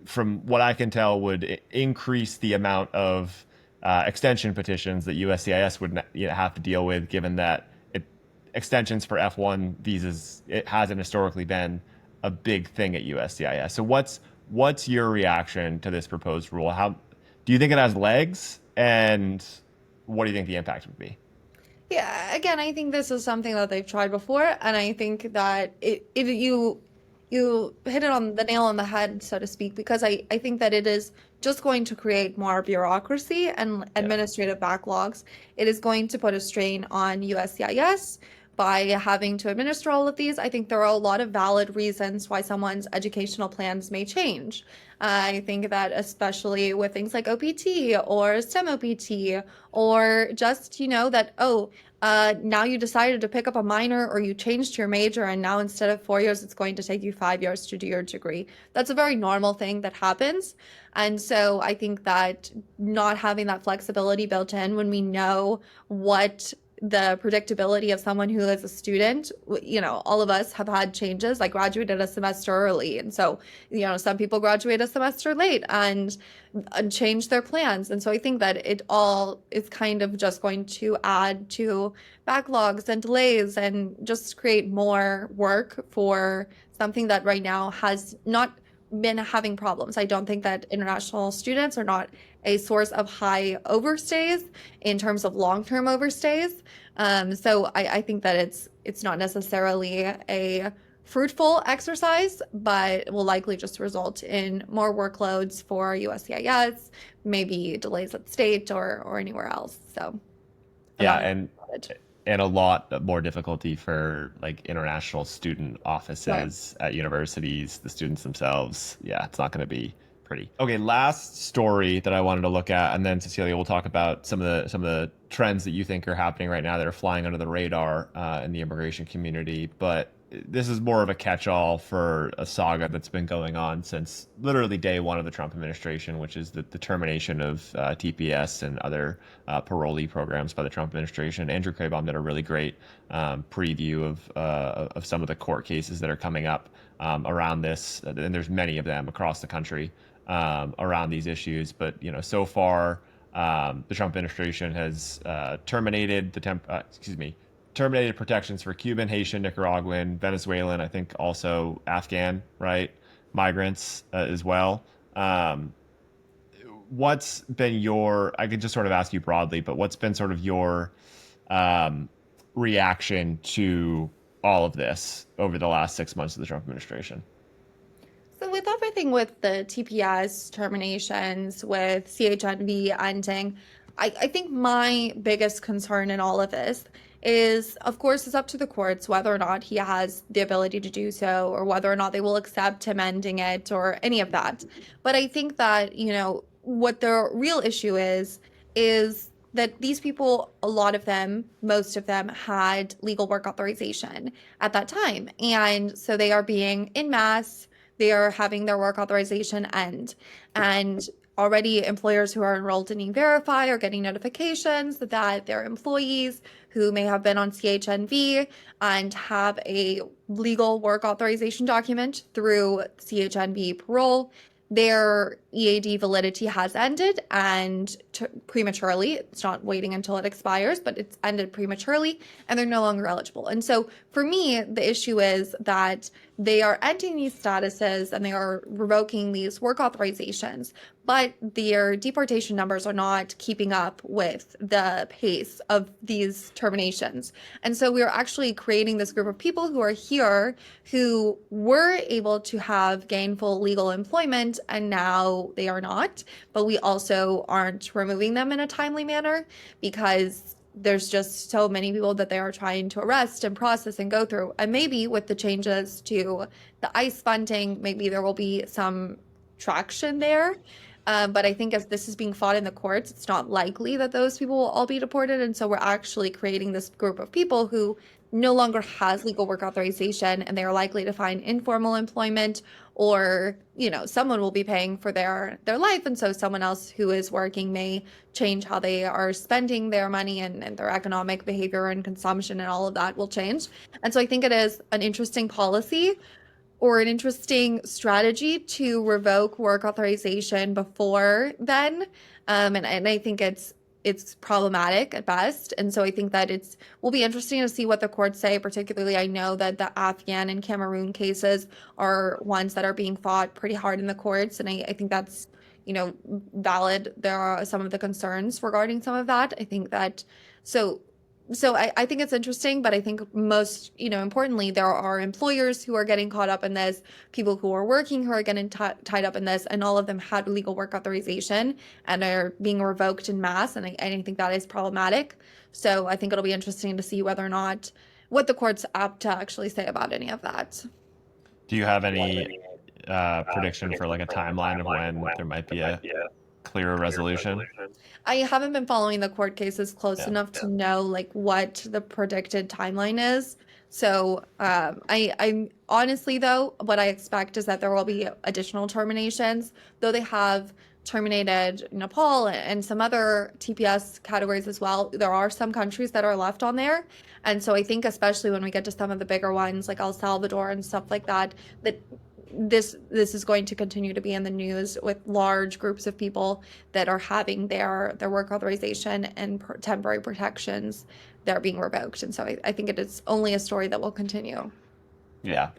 from what I can tell, would increase the amount of extension petitions that USCIS would have to deal with, given that extensions for F1 visas, it hasn't historically been a big thing at USCIS. So what's your reaction to this proposed rule? How do you think it has legs, and what do you think the impact would be? Yeah, again, I think this is something that they've tried before, and I think that you hit it on the nail on the head, so to speak, because I think that it is just going to create more bureaucracy and administrative backlogs. It is going to put a strain on USCIS by having to administer all of these. I think there are a lot of valid reasons why someone's educational plans may change. I think that especially with things like OPT or STEM OPT, or just, now you decided to pick up a minor, or you changed your major, and now instead of 4 years, it's going to take you 5 years to do your degree. That's a very normal thing that happens. And so I think that not having that flexibility built in, when we know what the predictability of someone who is a student, all of us have had changes. I graduated a semester early, and so some people graduate a semester late and change their plans. And so I think that it all is kind of just going to add to backlogs and delays, and just create more work for something that right now has not been having problems. I don't think that international students are not a source of high overstays in terms of long-term overstays. So I think that it's not necessarily a fruitful exercise, but will likely just result in more workloads for USCIS, maybe delays at state or anywhere else. So and a lot more difficulty for like international student offices at universities, the students themselves. Yeah, it's not going to be pretty. Okay, last story that I wanted to look at, and then Cecilia, we'll talk about some of the trends that you think are happening right now that are flying under the radar in the immigration community. But this is more of a catch-all for a saga that's been going on since literally day one of the Trump administration, which is the termination of TPS and other parolee programs by the Trump administration. Andrew Krabaum did a really great preview of some of the court cases that are coming up around this, and there's many of them across the country around these issues. But so far, The Trump administration has terminated terminated protections for Cuban, Haitian, Nicaraguan, Venezuelan, I think also Afghan, right, migrants as well. What's been your, I could just sort of ask you broadly, but what's been sort of your reaction to all of this over the last 6 months of the Trump administration? So with everything with the TPS terminations, with CHNV ending, I think my biggest concern in all of this is, of course, it's up to the courts whether or not he has the ability to do so, or whether or not they will accept him ending it, or any of that. But I think that, what the real issue is that these people, a lot of them, most of them, had legal work authorization at that time. And so they are being en masse, they are having their work authorization end. And already employers who are enrolled in E-Verify are getting notifications that their employees who may have been on CHNV and have a legal work authorization document through CHNV parole, their EAD validity has ended, and prematurely. It's not waiting until it expires, but it's ended prematurely, and they're no longer eligible. And so for me, the issue is that they are ending these statuses and they are revoking these work authorizations, but their deportation numbers are not keeping up with the pace of these terminations. And so we are actually creating this group of people who are here who were able to have gainful legal employment, and now they are not. But we also aren't removing them in a timely manner because there's just so many people that they are trying to arrest and process and go through. And maybe with the changes to the ICE funding, maybe there will be some traction there. But I think as this is being fought in the courts, it's not likely that those people will all be deported. And so we're actually creating this group of people who no longer has legal work authorization, and they are likely to find informal employment, or someone will be paying for their life, and so someone else who is working may change how they are spending their money, and their economic behavior and consumption and all of that will change. And so I think it is an interesting policy, or an interesting strategy, to revoke work authorization before then. And I think it's problematic at best. And so I think that will be interesting to see what the courts say. Particularly, I know that the Afghan and Cameroon cases are ones that are being fought pretty hard in the courts. And I think that's, valid. There are some of the concerns regarding some of that. I think that, so I think it's interesting, but I think most, importantly, there are employers who are getting caught up in this, people who are working who are getting tied up in this, and all of them had legal work authorization and are being revoked in mass, and I think that is problematic. So I think it'll be interesting to see whether or not what the court's apt to actually say about any of that. Do you have any prediction for like a timeline of when there might be a clearer resolution? I haven't been following the court cases close Yeah. enough to know what the predicted timeline is. So I honestly, though, what I expect is that there will be additional terminations, though they have terminated Nepal and some other TPS categories as well. There are some countries that are left on there. And so I think especially when we get to some of the bigger ones like El Salvador and stuff like that, that this is going to continue to be in the news with large groups of people that are having their work authorization and temporary protections that are being revoked. And so I think it is only a story that will continue. Yeah.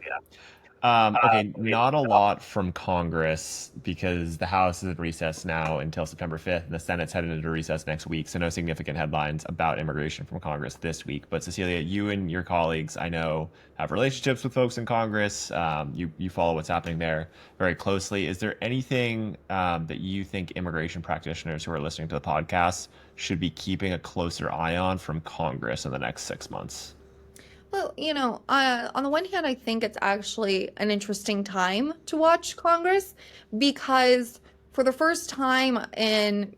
Okay, not a lot from Congress because the House is in recess now until September 5th, and the Senate's headed into recess next week, so no significant headlines about immigration from Congress this week. But Cecilia, you and your colleagues, I know, have relationships with folks in Congress. You follow what's happening there very closely. Is there anything that you think immigration practitioners who are listening to the podcast should be keeping a closer eye on from Congress in the next 6 months? Well, on the one hand, I think it's actually an interesting time to watch Congress because for the first time in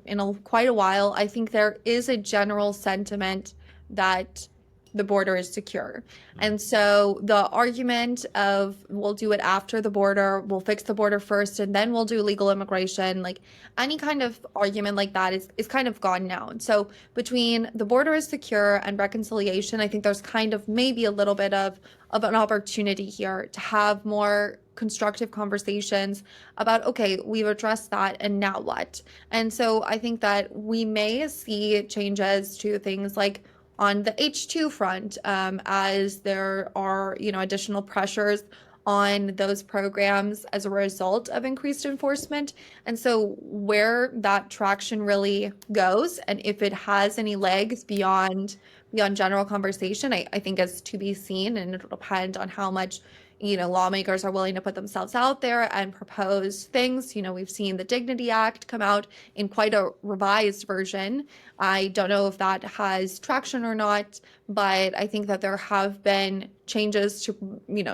quite a while, I think there is a general sentiment that the border is secure. And so the argument of we'll do it after the border, we'll fix the border first, and then we'll do legal immigration, like any kind of argument like that is kind of gone now. And so between the border is secure and reconciliation, I think there's kind of maybe a little bit of an opportunity here to have more constructive conversations about, okay, we've addressed that and now what? And so I think that we may see changes to things like on the H-2 front, as there are, additional pressures on those programs as a result of increased enforcement. And so where that traction really goes, and if it has any legs beyond general conversation, I think is to be seen, and it'll depend on how much lawmakers are willing to put themselves out there and propose things. We've seen the Dignity Act come out in quite a revised version. I don't know if that has traction or not, but I think that there have been changes to,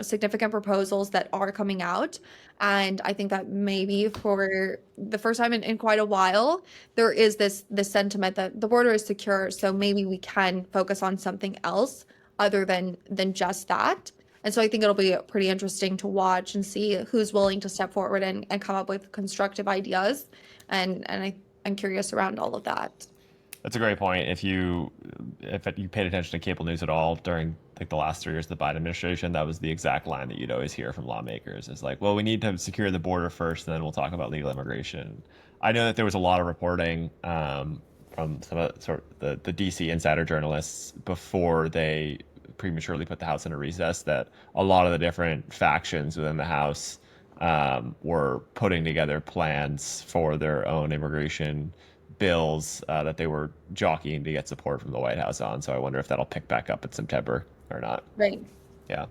significant proposals that are coming out. And I think that maybe for the first time in quite a while, there is this sentiment that the border is secure, so maybe we can focus on something else other than just that. And so I think it'll be pretty interesting to watch and see who's willing to step forward and come up with constructive ideas. And I'm curious around all of that. That's a great point. If you paid attention to cable news at all during the last 3 years of the Biden administration, that was the exact line that you'd always hear from lawmakers. It's like, well, we need to secure the border first, and then we'll talk about legal immigration. I know that there was a lot of reporting from some of the DC insider journalists before they prematurely put the House in a recess that a lot of the different factions within the House were putting together plans for their own immigration bills that they were jockeying to get support from the White House on. So I wonder if that'll pick back up in September or not. Right. Yeah.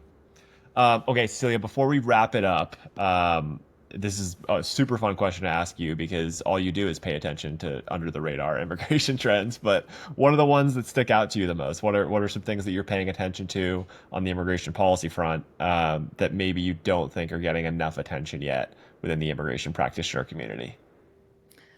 Okay, Cecilia, before we wrap it up, this is a super fun question to ask you because all you do is pay attention to under the radar immigration trends. But what are the ones that stick out to you the most? What are some things that you're paying attention to on the immigration policy front that maybe you don't think are getting enough attention yet within the immigration practitioner community?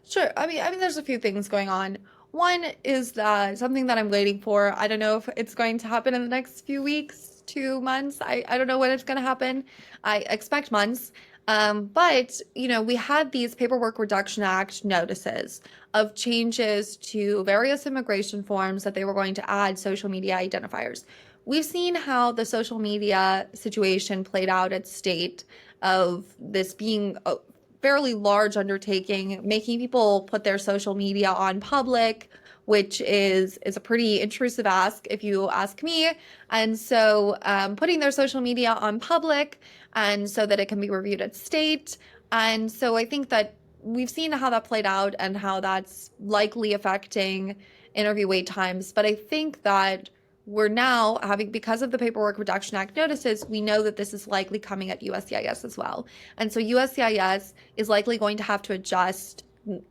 Sure. I mean, there's a few things going on. One is that something that I'm waiting for. I don't know if it's going to happen in the next few weeks, 2 months. I don't know when it's going to happen. I expect months. But, we had these Paperwork Reduction Act notices of changes to various immigration forms that they were going to add social media identifiers. We've seen how the social media situation played out at state of this being a fairly large undertaking, making people put their social media on public, which is a pretty intrusive ask if you ask me. And so putting their social media on public and so that it can be reviewed at state. And so I think that we've seen how that played out and how that's likely affecting interview wait times. But I think that we're now having, because of the Paperwork Reduction Act notices, we know that this is likely coming at USCIS as well. And so USCIS is likely going to have to adjust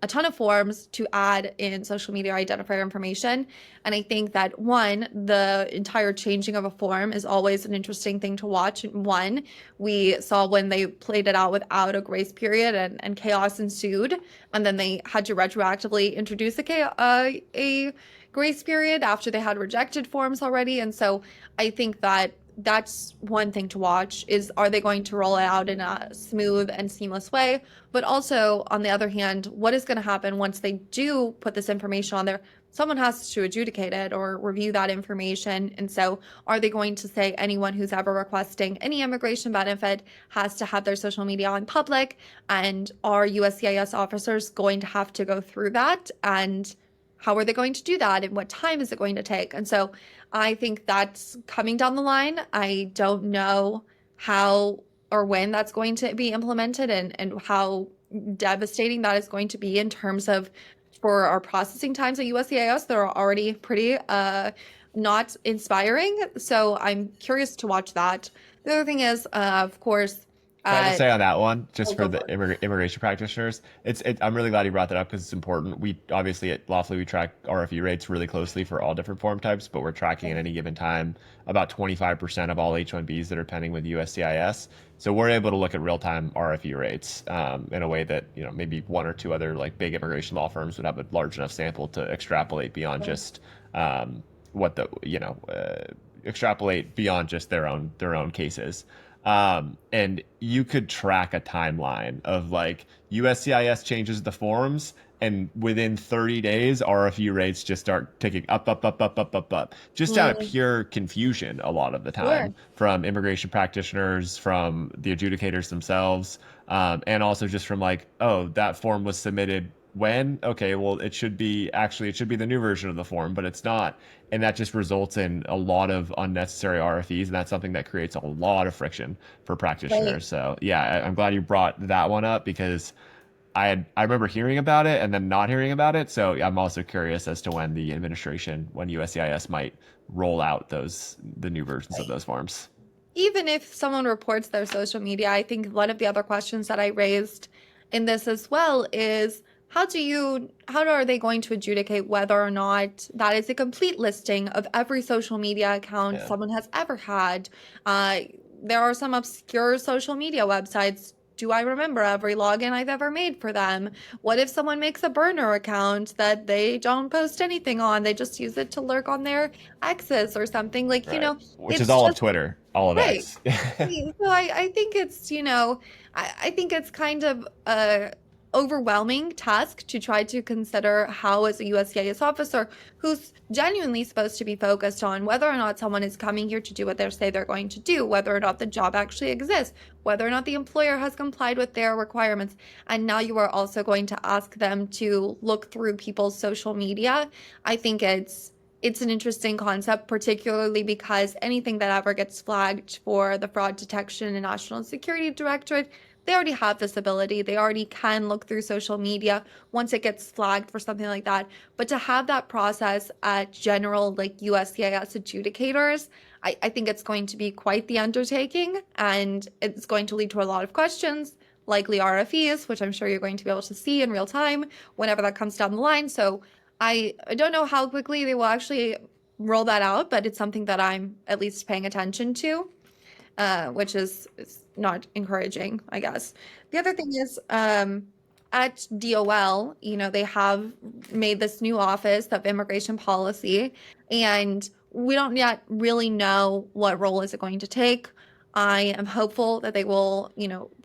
a ton of forms to add in social media identifier information. And I think that the entire changing of a form is always an interesting thing to watch. One, we saw when they played it out without a grace period and chaos ensued, and then they had to retroactively introduce a grace period after they had rejected forms already. And so I think that that's one thing to watch is, are they going to roll it out in a smooth and seamless way? But also, on the other hand, what is going to happen once they do put this information on there? Someone has to adjudicate it or review that information. And so are they going to say anyone who's ever requesting any immigration benefit has to have their social media on public? And are USCIS officers going to have to go through that? And how are they going to do that? And what time is it going to take? And so I think that's coming down the line. I don't know how or when that's going to be implemented and how devastating that is going to be in terms of for our processing times at USCIS. They're already pretty not inspiring. So I'm curious to watch that. The other thing is, of course, Can I just say on that one, just for the immigration practitioners, I'm really glad you brought that up because it's important. We obviously at Lawfully, we track RFE rates really closely for all different form types, but we're tracking at any given time about 25% of all H-1Bs that are pending with USCIS. So we're able to look at real-time RFE rates in a way that maybe one or two other big immigration law firms would have a large enough sample to extrapolate beyond just what the extrapolate beyond just their own cases. And you could track a timeline of like USCIS changes the forms, and within 30 days, RFU rates just start ticking up, just out of pure confusion a lot of the time from immigration practitioners, from the adjudicators themselves, and also just from like, oh, that form was submitted when? Okay, well, it should be the new version of the form, but it's not. And that just results in a lot of unnecessary RFEs, and that's something that creates a lot of friction for practitioners. Right. So yeah, I'm glad you brought that one up, because I remember hearing about it and then not hearing about it. So I'm also curious as to when when USCIS might roll out the new versions of those forms. Even if someone reports their social media, I think one of the other questions that I raised in this as well is how are they going to adjudicate whether or not that is a complete listing of every social media account someone has ever had? There are some obscure social media websites. Do I remember every login I've ever made for them? What if someone makes a burner account that they don't post anything on? They just use it to lurk on their exes or something, like, Right. Which it's is all of just Twitter, all of right. X. So I think it's, I think it's kind of a overwhelming task to try to consider how, as a USCIS officer who's genuinely supposed to be focused on whether or not someone is coming here to do what they say they're going to do, whether or not the job actually exists, whether or not the employer has complied with their requirements, and now you are also going to ask them to look through people's social media. I think it's an interesting concept, particularly because anything that ever gets flagged for the Fraud Detection and National Security Directorate, they already have this ability. They already can look through social media once it gets flagged for something like that. But to have that process at general, like, USCIS adjudicators, I think it's going to be quite the undertaking, and it's going to lead to a lot of questions, likely RFEs, which I'm sure you're going to be able to see in real time whenever that comes down the line. So I don't know how quickly they will actually roll that out, but it's something that I'm at least paying attention to, which is not encouraging, I guess. The other thing is, at DOL, they have made this new office of immigration policy, and we don't yet really know what role is it going to take. I am hopeful that they will,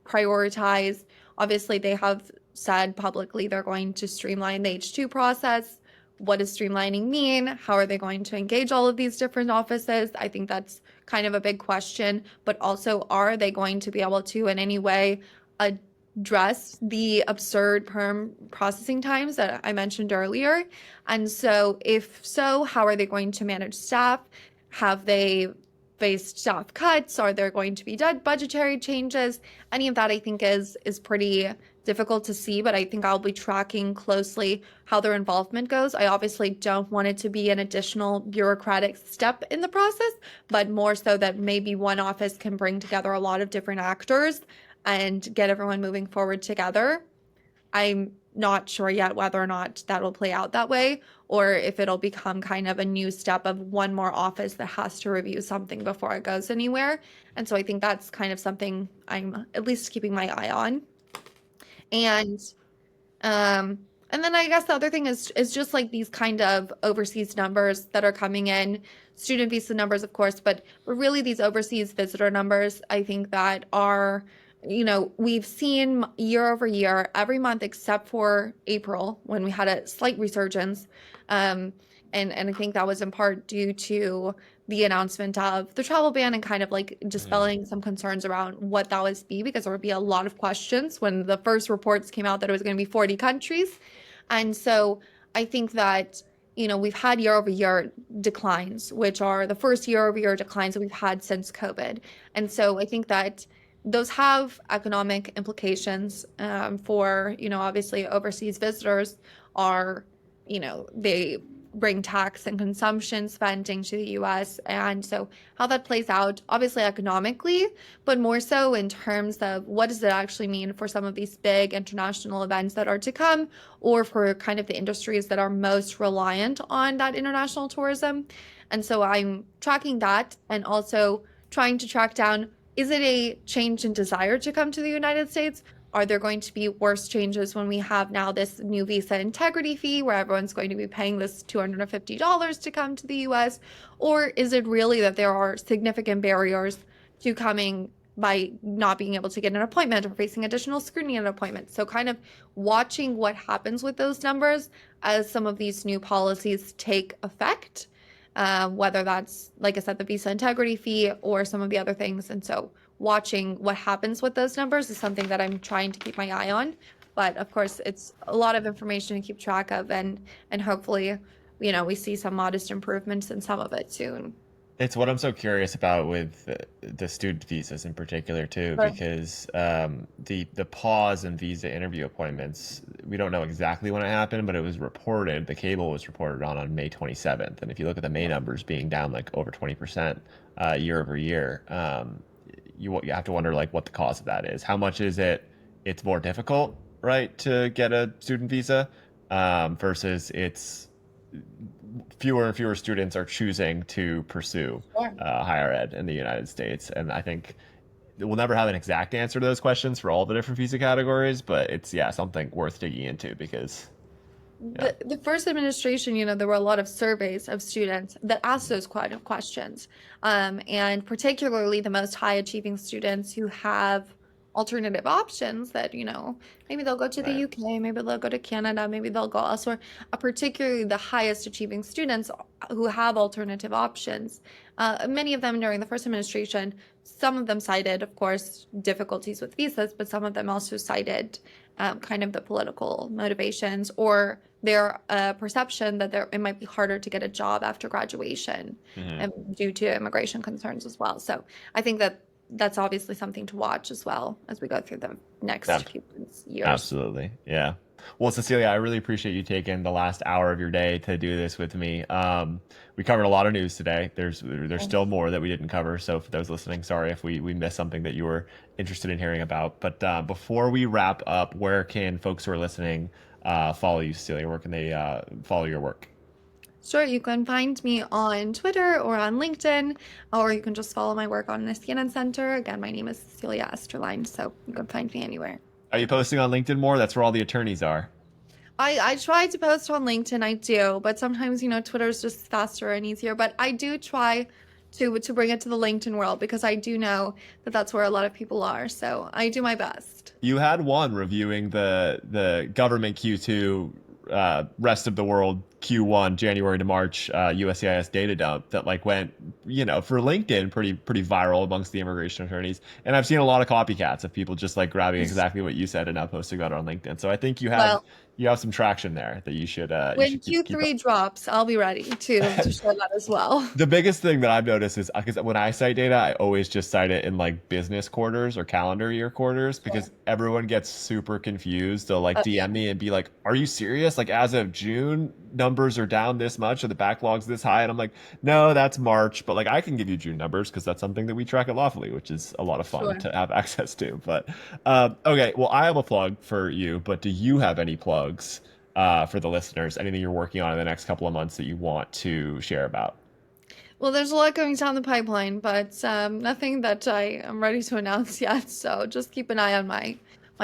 prioritize. Obviously, they have said publicly they're going to streamline the H-2 process. What does streamlining mean? How are they going to engage all of these different offices? I think that's kind of a big question, but also, are they going to be able to in any way address the absurd perm processing times that I mentioned earlier? And so, if so, how are they going to manage staff? Have they faced staff cuts? Are there going to be budgetary changes? Any of that, I think, is pretty difficult to see, but I think I'll be tracking closely how their involvement goes. I obviously don't want it to be an additional bureaucratic step in the process, but more so that maybe one office can bring together a lot of different actors and get everyone moving forward together. I'm not sure yet whether or not that will play out that way, or if it'll become kind of a new step of one more office that has to review something before it goes anywhere. And so I think that's kind of something I'm at least keeping my eye on. And then I guess the other thing is just like these kind of overseas numbers that are coming in, student visa numbers, of course, but really these overseas visitor numbers, I think that are, we've seen year over year, every month except for April when we had a slight resurgence. And I think that was in part due to the announcement of the travel ban and kind of like dispelling some concerns around what that would be, because there would be a lot of questions when the first reports came out that it was going to be 40 countries. And so I think that, we've had year over year declines, which are the first year over year declines that we've had since COVID. And so I think that those have economic implications for, obviously overseas visitors are, they bring tax and consumption spending to the US. And so how that plays out, obviously economically, but more so in terms of what does it actually mean for some of these big international events that are to come, or for kind of the industries that are most reliant on that international tourism. And so I'm tracking that, and also trying to track down, is it a change in desire to come to the United States, Are there going to be worse changes when we have now this new visa integrity fee where everyone's going to be paying this $250 to come to the US? Or is it really that there are significant barriers to coming by not being able to get an appointment or facing additional scrutiny at an appointment? So kind of watching what happens with those numbers as some of these new policies take effect, whether that's, like I said, the visa integrity fee or some of the other things. And so watching what happens with those numbers is something that I'm trying to keep my eye on. But of course, it's a lot of information to keep track of, and hopefully, we see some modest improvements in some of it soon. It's what I'm so curious about with the student visas in particular too, Sure. because the pause in visa interview appointments, we don't know exactly when it happened, but it was reported, the cable was reported on May 27th. And if you look at the May numbers being down like over 20% year over year, you have to wonder like what the cause of that is. How much is it's more difficult, right, to get a student visa versus it's fewer and fewer students are choosing to pursue Sure. higher ed in the United States. And I think we'll never have an exact answer to those questions for all the different visa categories, but it's, something worth digging into because The first administration, there were a lot of surveys of students that asked those kind of questions. And particularly the most high achieving students who have alternative options that, maybe they'll go to the Right. UK, maybe they'll go to Canada, maybe they'll go elsewhere. Particularly the highest achieving students who have alternative options. Many of them during the first administration, some of them cited, of course, difficulties with visas, but some of them also cited kind of the political motivations or their perception that it might be harder to get a job after graduation due to immigration concerns as well. So I think that's obviously something to watch as well as we go through the next few years. Absolutely. Yeah. Well, Cecilia, I really appreciate you taking the last hour of your day to do this with me. We covered a lot of news today. There's still more that we didn't cover. So for those listening, sorry if we missed something that you were interested in hearing about. But before we wrap up, where can folks who are listening follow you, Cecilia? Where can they follow your work? Sure, you can find me on Twitter or on LinkedIn, or you can just follow my work on Niskanen Center. Again, my name is Cecilia Esterline, so you can find me anywhere. Are you posting on LinkedIn more? That's where all the attorneys are. I try to post on LinkedIn, I do, but sometimes, Twitter is just faster and easier. But I do try to bring it to the LinkedIn world because I do know that that's where a lot of people are. So I do my best. You had one reviewing the government Q2, rest of the world Q1, January to March USCIS data dump that like went, for LinkedIn pretty viral amongst the immigration attorneys. And I've seen a lot of copycats of people just like grabbing exactly what you said and now posting about it on LinkedIn. So I think you have some traction there that you should when Q3 drops, I'll be ready to share that as well. The biggest thing that I've noticed is because when I cite data, I always just cite it in like business quarters or calendar year quarters because everyone gets super confused. They'll like DM me and be like, "Are you serious? Like as of June, numbers are down this much or the backlog's this high?" And I'm like, "No, that's March, but like I can give you June numbers because that's something that we track at Lawfully, which is a lot of fun to have access to." But okay, well, I have a plug for you, but do you have any plugs for the listeners? Anything you're working on in the next couple of months that you want to share about? Well, there's a lot going down the pipeline, but nothing that I am ready to announce yet. So just keep an eye on my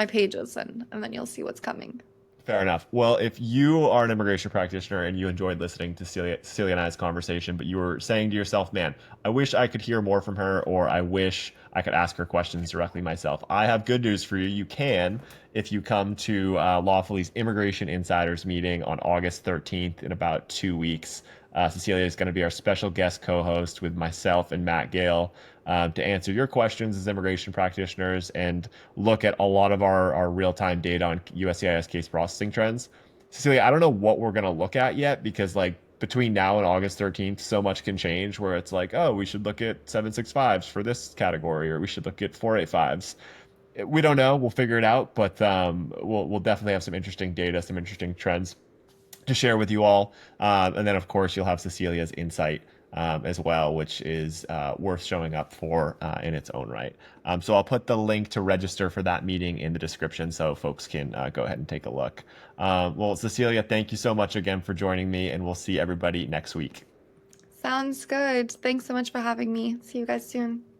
pages and then you'll see what's coming. Fair enough. Well, if you are an immigration practitioner and you enjoyed listening to Cecilia and I's conversation, but you were saying to yourself, man, I wish I could hear more from her, or I wish I could ask her questions directly myself, I have good news for you. You can if you come to Lawfully's Immigration Insiders meeting on August 13th in about 2 weeks. Cecilia is going to be our special guest co-host with myself and Matt Gale to answer your questions as immigration practitioners and look at a lot of our real-time data on USCIS case processing trends. Cecilia, I don't know what we're going to look at yet because like between now and August 13th, so much can change where it's like, oh, we should look at 765s for this category, or we should look at 485s. We don't know. We'll figure it out, but we'll definitely have some interesting data, some interesting trends to share with you all. And then, of course, you'll have Cecilia's insight as well, which is worth showing up for in its own right. So I'll put the link to register for that meeting in the description so folks can go ahead and take a look. Well, Cecilia, thank you so much again for joining me, and we'll see everybody next week. Sounds good. Thanks so much for having me. See you guys soon.